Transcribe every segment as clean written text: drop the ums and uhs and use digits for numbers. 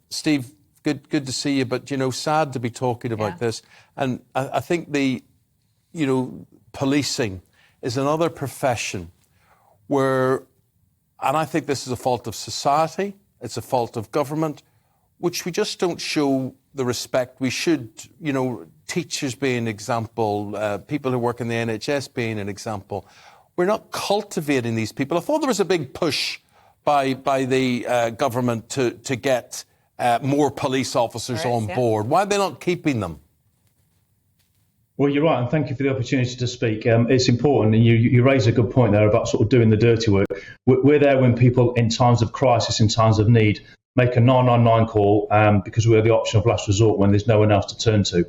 Steve, good to see you, but, sad to be talking about this. And I think policing is another profession where, and I think this is a fault of society, it's a fault of government, which we just don't show the respect we should, teachers being an example, people who work in the NHS being an example. We're not cultivating these people. I thought there was a big push by the government to get more police officers on board. Why are they not keeping them? Well, you're right, and thank you for the opportunity to speak. It's important, and you raise a good point there about sort of doing the dirty work. We're there when people, in times of crisis, in times of need, make a 999 call because we're the option of last resort when there's no one else to turn to.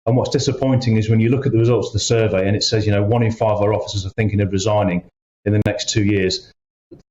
And what's disappointing is when you look at the results of the survey and it says, 1 in 5 of our officers are thinking of resigning in the next 2 years.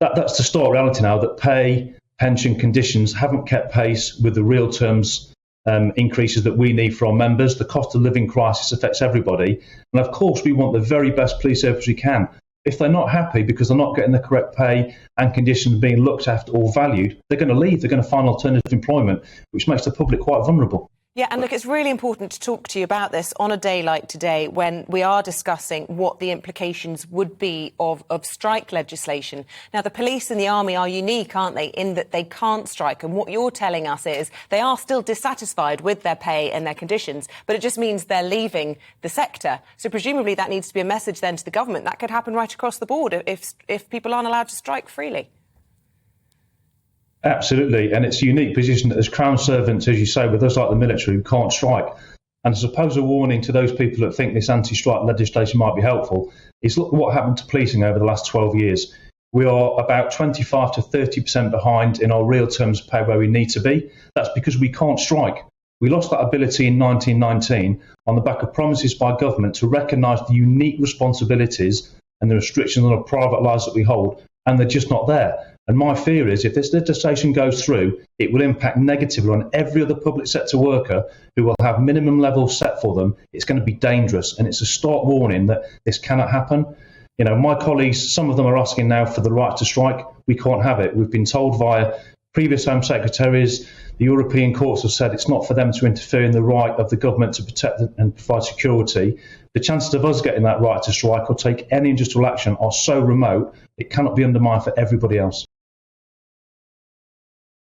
That's the stark reality now, that pay, pension conditions haven't kept pace with the real terms increases that we need for our members. The cost of living crisis affects everybody. And of course, we want the very best police service we can. If they're not happy because they're not getting the correct pay and conditions being looked after or valued, they're going to leave. They're going to find alternative employment, which makes the public quite vulnerable. Yeah, and look, it's really important to talk to you about this on a day like today when we are discussing what the implications would be of strike legislation. Now, the police and the army are unique, aren't they, in that they can't strike. And what you're telling us is they are still dissatisfied with their pay and their conditions, but it just means they're leaving the sector. So presumably that needs to be a message then to the government. That could happen right across the board if people aren't allowed to strike freely. Absolutely, and it's a unique position that as Crown servants, as you say, with us like the military, who can't strike. And I suppose a warning to those people that think this anti-strike legislation might be helpful is look what happened to policing over the last 12 years. We are about 25 to 30% behind in our real terms of pay where we need to be. That's because we can't strike. We lost that ability in 1919 on the back of promises by government to recognise the unique responsibilities and the restrictions on our private lives that we hold, and they're just not there. And my fear is if this legislation goes through, it will impact negatively on every other public sector worker who will have minimum levels set for them. It's going to be dangerous, and it's a stark warning that this cannot happen. My colleagues, some of them are asking now for the right to strike. We can't have it. We've been told via previous Home Secretaries, the European courts have said it's not for them to interfere in the right of the government to protect and provide security. The chances of us getting that right to strike or take any industrial action are so remote, it cannot be undermined for everybody else.